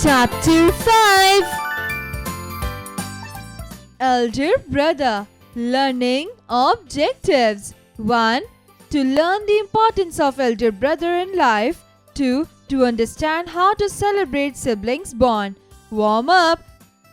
Chapter 5 Elder Brother Learning Objectives 1. To learn the importance of elder brother in life. 2. To understand how to celebrate siblings bond. Warm up.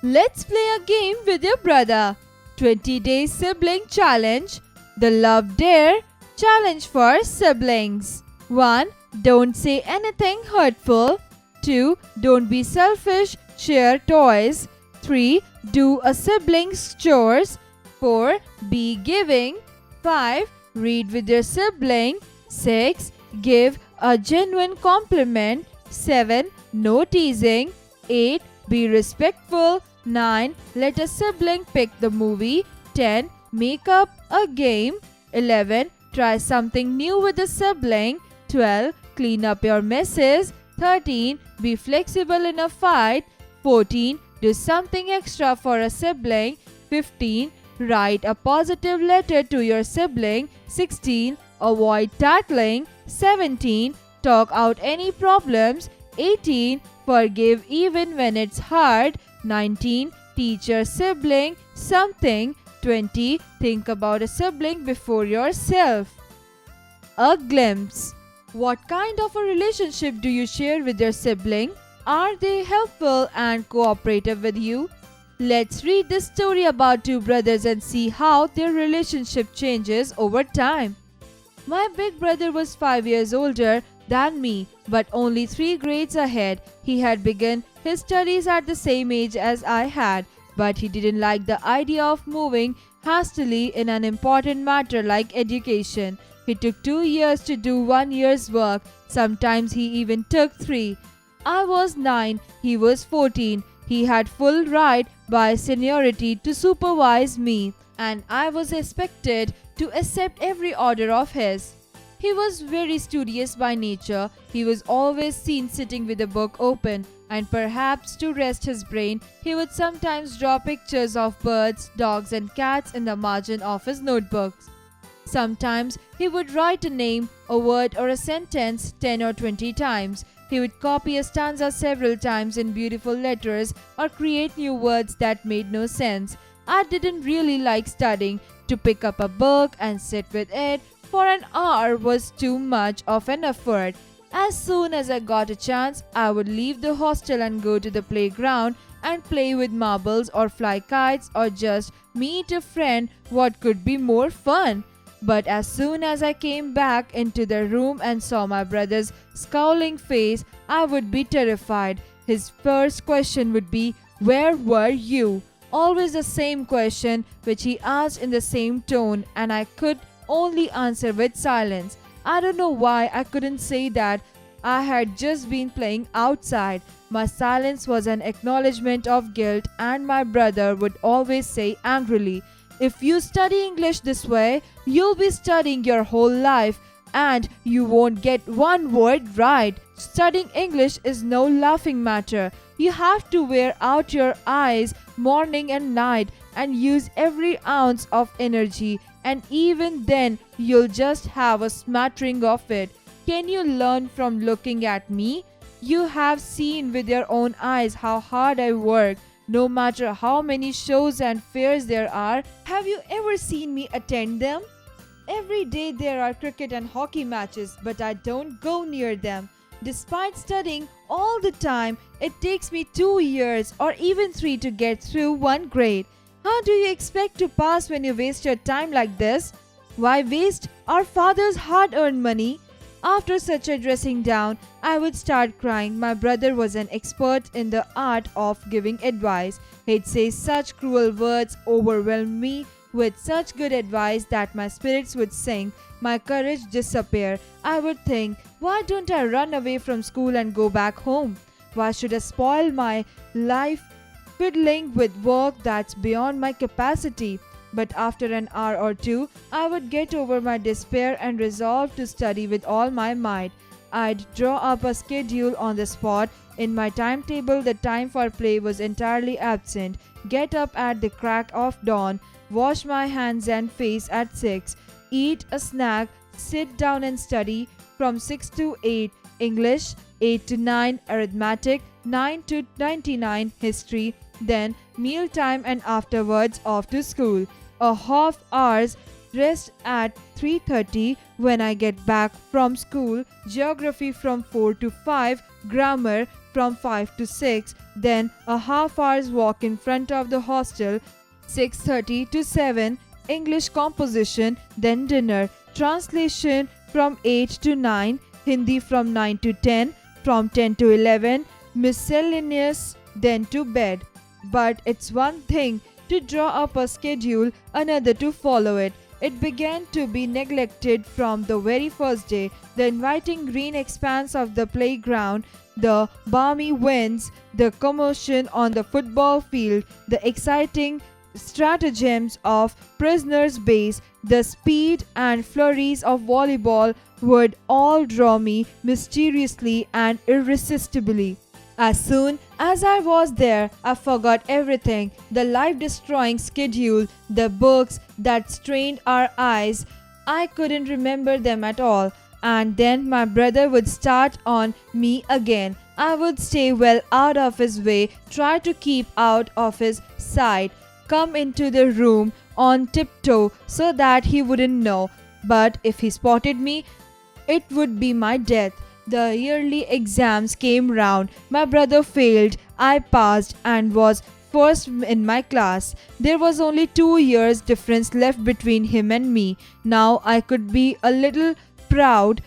Let's play a game with your brother. 20-day sibling challenge. The Love Dare challenge for siblings. 1. Don't say anything hurtful. 2. Don't be selfish, share toys. 3. Do a sibling's chores. 4. Be giving. 5. Read with your sibling. 6. Give a genuine compliment. 7. No teasing. 8. Be respectful. 9. Let a sibling pick the movie. 10. Make up a game. 11. Try something new with a sibling. 12. Clean up your messes. 13. Be flexible in a fight. 14. Do something extra for a sibling. 15. Write a positive letter to your sibling. 16. Avoid tattling. 17. Talk out any problems. 18. Forgive even when it's hard. 19. Teach your sibling something. 20. Think about a sibling before yourself. A glimpse. What kind of a relationship do you share with your sibling? Are they helpful and cooperative with you? Let's read this story about two brothers and see how their relationship changes over time. My big brother was 5 years older than me, but only 3 grades ahead. He had begun his studies at the same age as I had, but he didn't like the idea of moving hastily in an important matter like education. He took 2 years to do 1 year's work. Sometimes he even took 3. I was 9, he was 14. He had full right by seniority to supervise me, and I was expected to accept every order of his. He was very studious by nature. He was always seen sitting with a book open, and perhaps to rest his brain, he would sometimes draw pictures of birds, dogs, and cats in the margin of his notebooks. Sometimes he would write a name, a word, or a sentence 10 or 20 times. He would copy a stanza several times in beautiful letters or create new words that made no sense. I didn't really like studying. To pick up a book and sit with it for an hour was too much of an effort. As soon as I got a chance, I would leave the hostel and go to the playground and play with marbles or fly kites or just meet a friend. What could be more fun? But as soon as I came back into the room and saw my brother's scowling face, I would be terrified. His first question would be, "Where were you?" Always the same question which he asked in the same tone, and I could only answer with silence. I don't know why I couldn't say that I had just been playing outside. My silence was an acknowledgement of guilt, and my brother would always say angrily, "If you study English this way, you'll be studying your whole life and you won't get one word right. Studying English is no laughing matter. You have to wear out your eyes morning and night and use every ounce of energy, and even then you'll just have a smattering of it. Can you learn from looking at me? You have seen with your own eyes how hard I work. No matter how many shows and fairs there are, have you ever seen me attend them? Every day there are cricket and hockey matches, but I don't go near them. Despite studying all the time, it takes me 2 years or even 3 to get through 1 grade. How do you expect to pass when you waste your time like this? Why waste our father's hard-earned money?" After such a dressing down, I would start crying. My brother was an expert in the art of giving advice. He'd say such cruel words, overwhelm me with such good advice that my spirits would sink, my courage disappear. I would think, why don't I run away from school and go back home? Why should I spoil my life fiddling with work that's beyond my capacity? But after an hour or two, I would get over my despair and resolve to study with all my might. I'd draw up a schedule on the spot. In my timetable, the time for play was entirely absent. Get up at the crack of dawn, wash my hands and face at 6, eat a snack, sit down and study from 6 to 8, English, 8 to 9 arithmetic, 9 to 99 history, then meal time and afterwards off to school. A half hour's rest at 3:30 when I get back from school, geography from 4 to 5, grammar from 5 to 6, then a half hour's walk in front of the hostel, 6:30 to 7, English composition, then dinner, translation from 8 to 9, Hindi from 9 to 10, from 10 to 11, miscellaneous, then to bed. But it's one thing to draw up a schedule, another to follow it. It began to be neglected from the very first day. The inviting green expanse of the playground, the balmy winds, the commotion on the football field, the exciting stratagems of prisoners' base, the speed and flurries of volleyball would all draw me mysteriously and irresistibly. As soon as I was there, I forgot everything, the life-destroying schedule, the books that strained our eyes. I couldn't remember them at all. And then my brother would start on me again. I would stay well out of his way, try to keep out of his sight, come into the room on tiptoe so that he wouldn't know. But if he spotted me, it would be my death. The yearly exams came round. My brother failed. I passed and was first in my class. There was only 2 years difference left between him and me. Now I could be a little proud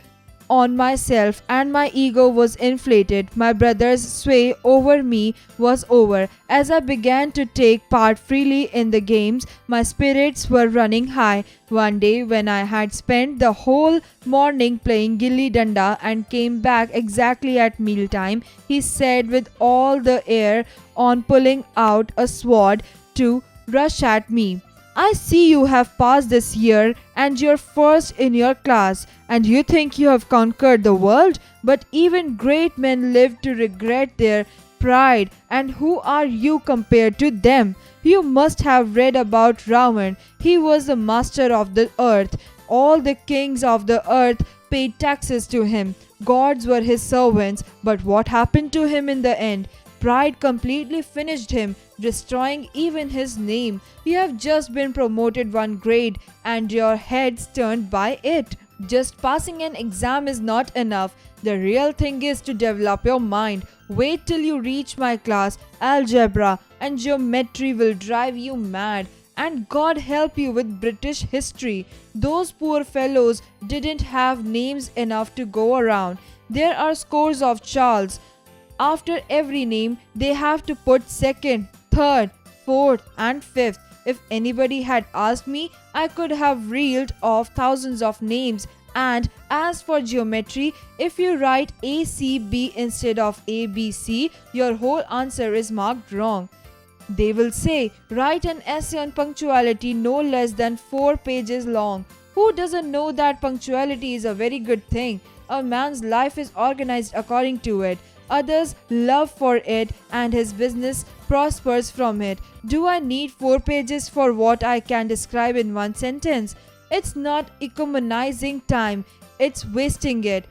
on myself and my ego was inflated. My brother's sway over me was over. As I began to take part freely in the games, my spirits were running high. One day when I had spent the whole morning playing gilli danda and came back exactly at mealtime, he said with all the air on pulling out a sword to rush at me, "I see you have passed this year and you're first in your class, and you think you have conquered the world, but even great men live to regret their pride, and who are you compared to them? You must have read about Ravan. He was the master of the earth. All the kings of the earth paid taxes to him. Gods were his servants, but what happened to him in the end? Pride completely finished him, destroying even his name. You have just been promoted one grade and your head's turned by it. Just passing an exam is not enough. The real thing is to develop your mind. Wait till you reach my class. Algebra and geometry will drive you mad. And God help you with British history. Those poor fellows didn't have names enough to go around. There are scores of Charles. After every name, they have to put second, third, fourth, and fifth. If anybody had asked me, I could have reeled off thousands of names. And as for geometry, if you write ACB instead of ABC, your whole answer is marked wrong. They will say, write an essay on punctuality no less than 4 pages long. Who doesn't know that punctuality is a very good thing? A man's life is organized according to it. Others love for it and his business prospers from it. Do I need 4 pages for what I can describe in 1 sentence? It's not economizing time, it's wasting it.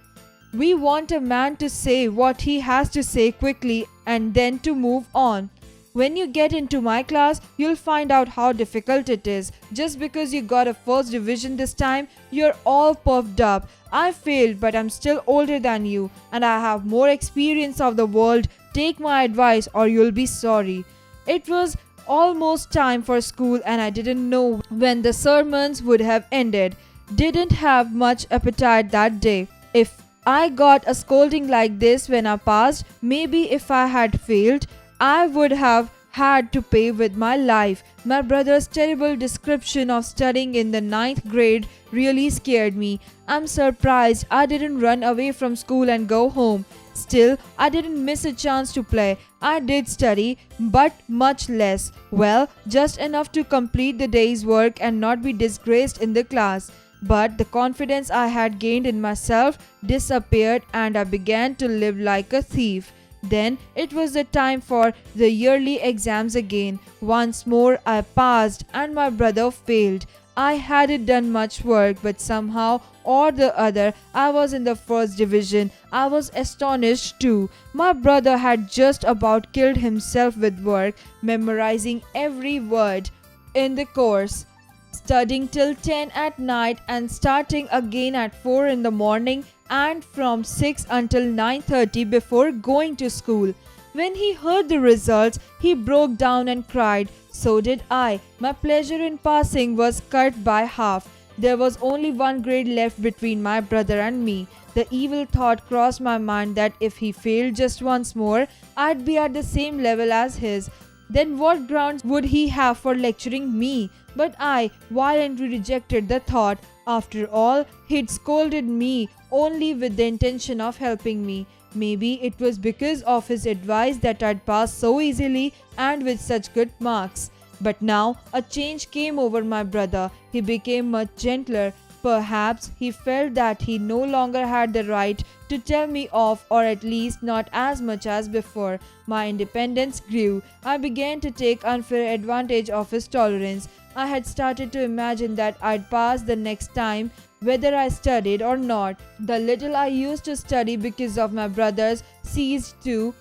We want a man to say what he has to say quickly and then to move on. When you get into my class, you'll find out how difficult it is. Just because you got a first division this time, you're all puffed up. I failed, but I'm still older than you, and I have more experience of the world. Take my advice or you'll be sorry. It was almost time for school and I didn't know when the sermons would have ended. Didn't have much appetite that day. If I got a scolding like this when I passed, maybe if I had failed, I would have had to pay with my life. My brother's terrible description of studying in the 9th grade really scared me. I'm surprised I didn't run away from school and go home. Still, I didn't miss a chance to play. I did study, but much less. Well, just enough to complete the day's work and not be disgraced in the class. But the confidence I had gained in myself disappeared and I began to live like a thief. Then it was the time for the yearly exams again. Once more I passed and my brother failed. I hadn't done much work, but somehow or the other, I was in the first division. I was astonished too. My brother had just about killed himself with work, memorizing every word in the course, studying till 10 at night and starting again at 4 in the morning and from 6 until 9:30 before going to school. When he heard the results, he broke down and cried. So did I. My pleasure in passing was cut by half. There was only one grade left between my brother and me. The evil thought crossed my mind that if he failed just once more, I'd be at the same level as his. Then what grounds would he have for lecturing me? But I violently rejected the thought. After all, he'd scolded me only with the intention of helping me. Maybe it was because of his advice that I'd passed so easily and with such good marks. But now a change came over my brother. He became much gentler. Perhaps he felt that he no longer had the right to tell me off, or at least not as much as before. My independence grew. I began to take unfair advantage of his tolerance. I had started to imagine that I'd pass the next time, whether I studied or not. The little I used to study because of my brothers ceased too.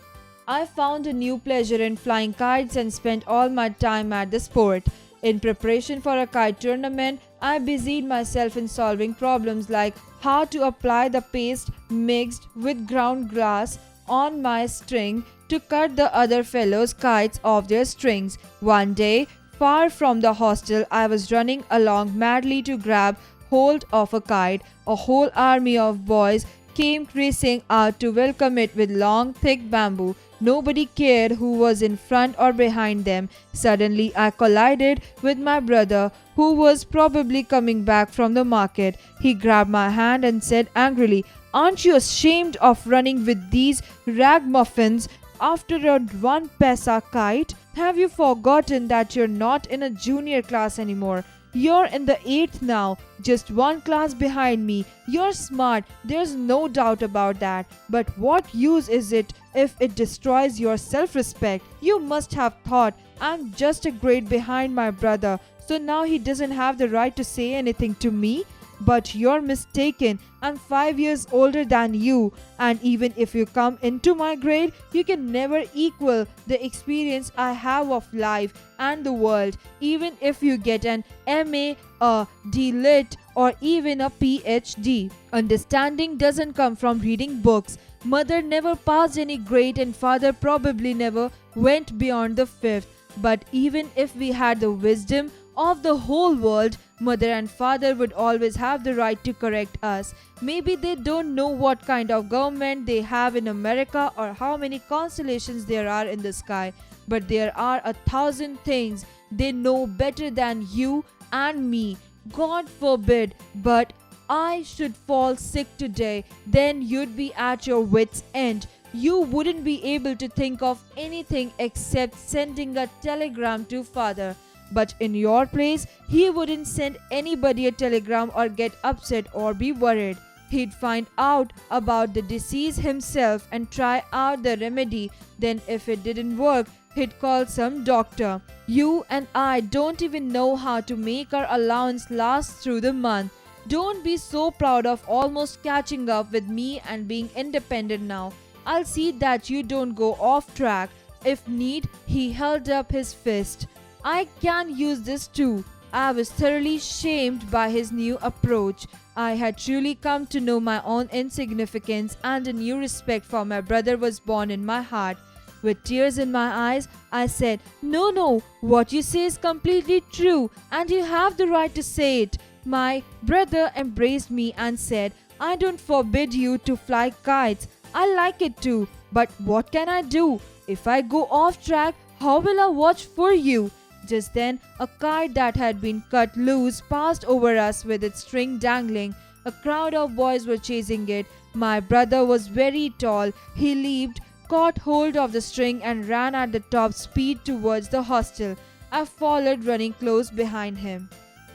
I found a new pleasure in flying kites and spent all my time at the sport. In preparation for a kite tournament, I busied myself in solving problems like how to apply the paste mixed with ground glass on my string to cut the other fellows' kites off their strings. One day, far from the hostel, I was running along madly to grab hold of a kite. A whole army of boys came racing out to welcome it with long, thick bamboo. Nobody cared who was in front or behind them. Suddenly, I collided with my brother, who was probably coming back from the market. He grabbed my hand and said angrily, "Aren't you ashamed of running with these ragamuffins after a one paisa kite? Have you forgotten that you're not in a junior class anymore? You're in the 8th now, just one class behind me. You're smart, there's no doubt about that. But what use is it if it destroys your self-respect? You must have thought I'm just a grade behind my brother, so now he doesn't have the right to say anything to me? But you're mistaken. I'm 5 years older than you, and even if you come into my grade, you can never equal the experience I have of life and the world. Even if you get an MA, a D.Lit, or even a PhD. Understanding doesn't come from reading books. Mother never passed any grade and father probably never went beyond the 5th. But even if we had the wisdom of the whole world, mother and father would always have the right to correct us. Maybe they don't know what kind of government they have in America or how many constellations there are in the sky, but there are 1,000 things they know better than you and me. God forbid, but I should fall sick today, then you'd be at your wits' end. You wouldn't be able to think of anything except sending a telegram to father. But in your place, he wouldn't send anybody a telegram or get upset or be worried. He'd find out about the disease himself and try out the remedy. Then if it didn't work, he'd call some doctor. You and I don't even know how to make our allowance last through the month. Don't be so proud of almost catching up with me and being independent now. I'll see that you don't go off track. If need, he held up his fist. I can use this too. I was thoroughly shamed by his new approach. I had truly come to know my own insignificance, and a new respect for my brother was born in my heart. With tears in my eyes, I said, No, what you say is completely true, and you have the right to say it." My brother embraced me and said, "I don't forbid you to fly kites. I like it too. But what can I do? If I go off track, how will I watch for you?" Just then, a kite that had been cut loose passed over us with its string dangling. A crowd of boys were chasing it. My brother was very tall. He leaped, caught hold of the string, and ran at the top speed towards the hostel. I followed, running close behind him.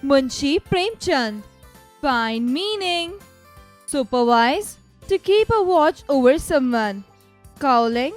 Munshi Premchand. Find meaning. Supervise. To keep a watch over someone. Cowling.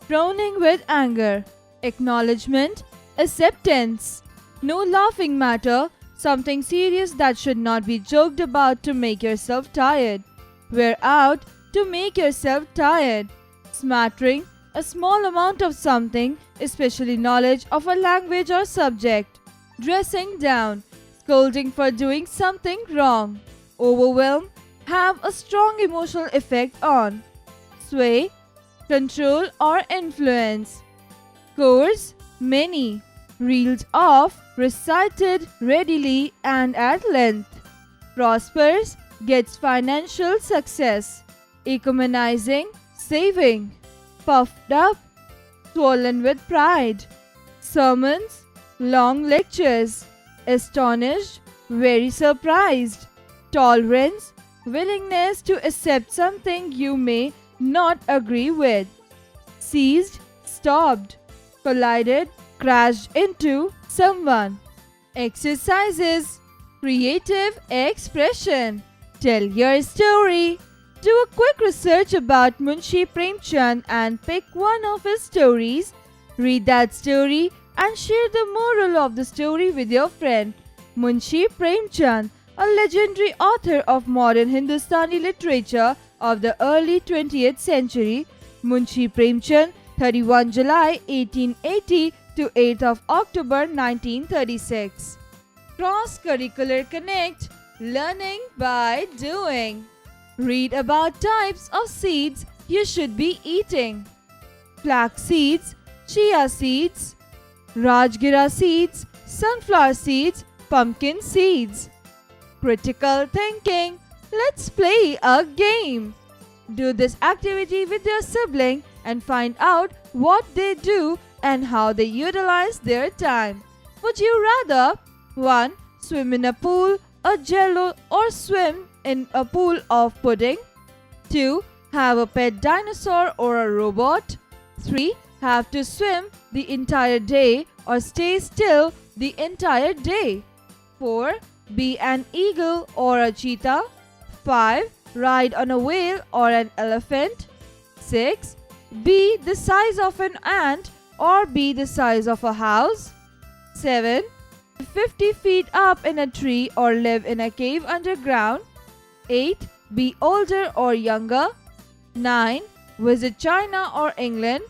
Frowning with anger. Acknowledgement. Acceptance. No laughing matter. Something serious that should not be joked about to make yourself tired. Wear out to make yourself tired. Smattering, a small amount of something, especially knowledge of a language or subject. Dressing down, scolding for doing something wrong. Overwhelm, have a strong emotional effect on. Sway, control or influence. Course, many. Reeled off, recited readily and at length. Prospers, gets financial success. Economizing, saving. Puffed up, swollen with pride. Sermons, long lectures. Astonished, very surprised. Tolerance, willingness to accept something you may not agree with. Seized, stopped. Collided, crashed into someone. Exercises, creative expression. Tell your story. Do a quick research about Munshi Premchand and pick one of his stories. Read that story and share the moral of the story with your friend. Munshi Premchand, a legendary author of modern Hindustani literature of the early 20th century. Munshi Premchand, 31 July 1880 to 8th of October 1936. Cross-curricular connect, learning by doing. Read about types of seeds you should be eating. Flax seeds, chia seeds, rajgira seeds, sunflower seeds, pumpkin seeds. Critical thinking. Let's play a game. Do this activity with your sibling and find out what they do and how they utilize their time. Would you rather 1. Swim in a pool, a jello, or swim in a pool of pudding? 2. Have a pet dinosaur or a robot? 3. Have to swim the entire day or stay still the entire day? 4. Be an eagle or a cheetah? 5. Ride on a whale or an elephant? 6. Be the size of an ant or be the size of a house? 7. 50 feet up in a tree or live in a cave underground? 8. Be older or younger? 9. Visit China or England?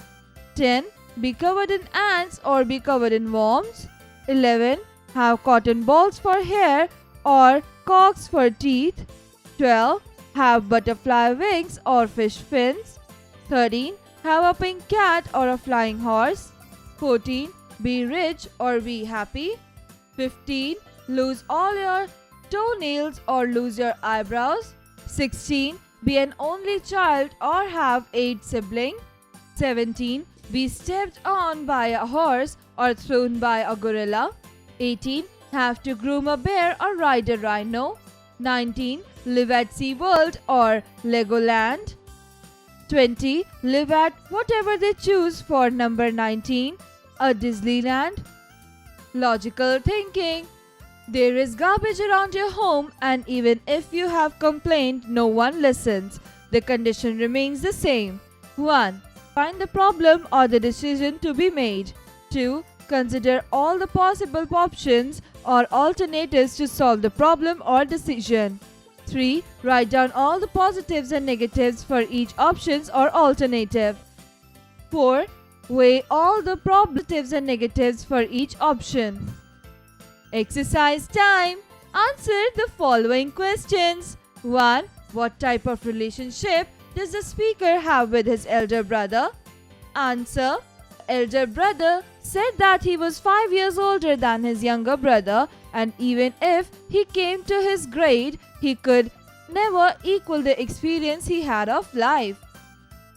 10. Be covered in ants or be covered in worms? 11. Have cotton balls for hair or corks for teeth? 12. Have butterfly wings or fish fins? 13. Have a pink cat or a flying horse? 14. Be rich or be happy? 15. Lose all your toenails or lose your eyebrows? 16. Be an only child or have 8 siblings? 17. Be stepped on by a horse or thrown by a gorilla? 18. Have to groom a bear or ride a rhino? 19. Live at SeaWorld or Legoland? 20. Live at whatever they choose for number 19, a Disneyland? Logical thinking. There is garbage around your home and even if you have complained, no one listens. The condition remains the same. 1. Find the problem or the decision to be made. 2. Consider all the possible options or alternatives to solve the problem or decision. 3. Write down all the positives and negatives for each options or alternative. 4. Weigh all the positives and negatives for each option. Exercise time. Answer the following questions. 1. What type of relationship does the speaker have with his elder brother? Answer. Elder brother said that he was 5 years older than his younger brother and even if he came to his grade, he could never equal the experience he had of life.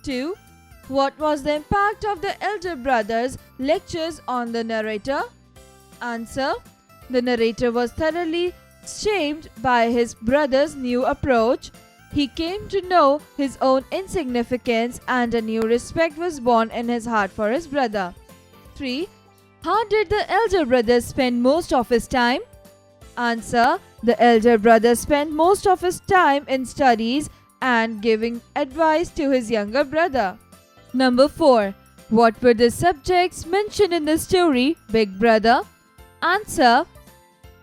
2. What was the impact of the elder brother's lectures on the narrator? Answer. The narrator was thoroughly shamed by his brother's new approach. He came to know his own insignificance and a new respect was born in his heart for his brother. 3. How did the elder brother spend most of his time? Answer. The elder brother spent most of his time in studies and giving advice to his younger brother. Number 4. What were the subjects mentioned in the story Big Brother? Answer.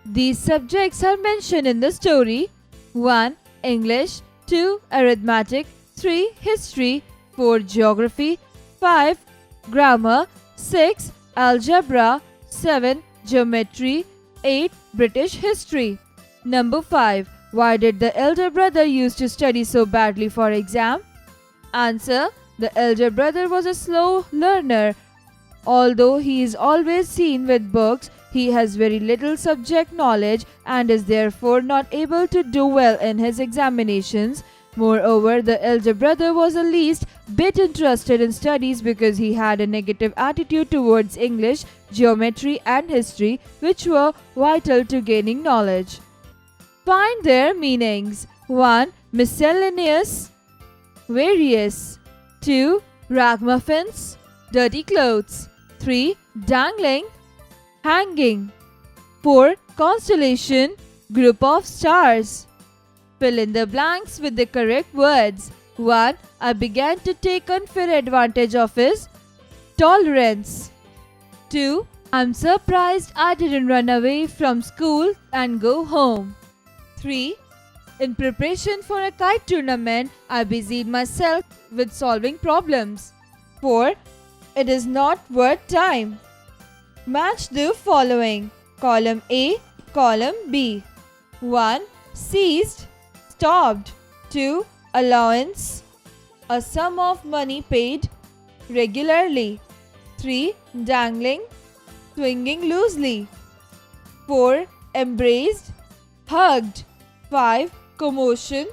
These subjects are mentioned in the story. 1. English, 2. Arithmetic, 3. History, 4. Geography, 5. Grammar, 6. Algebra, 7. Geometry, 8. British history. Number 5. Why did the elder brother used to study so badly for exam? Answer. The elder brother was a slow learner. Although he is always seen with books, he has very little subject knowledge and is therefore not able to do well in his examinations. Moreover, the elder brother was the least bit interested in studies because he had a negative attitude towards English, geometry and history, which were vital to gaining knowledge. Find their meanings. 1. Miscellaneous, various. 2. Ragamuffins, dirty clothes. 3. Dangling, hanging. 4. Constellation, group of stars. Fill in the blanks with the correct words. 1. I began to take unfair advantage of his tolerance. 2. I'm surprised I didn't run away from school and go home. 3. In preparation for a kite tournament, I busied myself with solving problems. 4. It is not worth time. Match the following. Column A, column B. 1. Seized, stopped. 2. Allowance, a sum of money paid regularly. 3. Dangling, swinging loosely. 4. Embraced, hugged. 5. Commotion,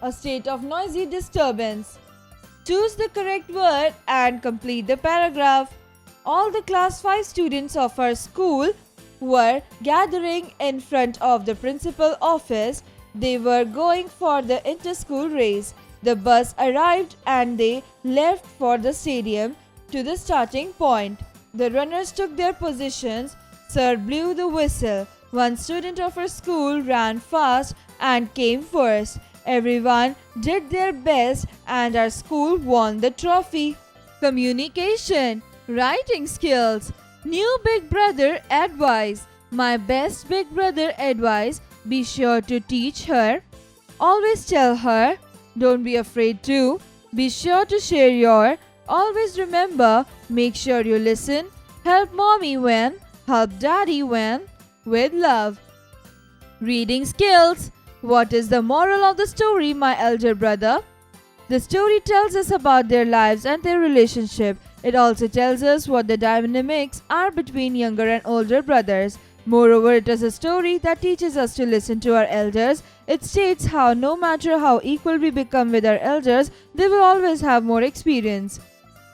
a state of noisy disturbance. Choose the correct word and complete the paragraph. All the class 5 students of our school were gathering in front of the principal office. They were going for the inter-school race. The bus arrived and they left for the stadium to the starting point. The runners took their positions. Sir blew the whistle. One student of our school ran fast and came first. Everyone did their best and our school won the trophy. Communication, writing skills. New big brother advice. My best big brother advice. Be sure to teach her. Always tell her. Don't be afraid to. Be sure to share your. Always remember. Make sure you listen. Help mommy when. Help daddy when. With love. Reading skills. What is the moral of the story, my elder brother? The story tells us about their lives and their relationship. It also tells us what the dynamics are between younger and older brothers. Moreover, it is a story that teaches us to listen to our elders. It states how no matter how equal we become with our elders, they will always have more experience.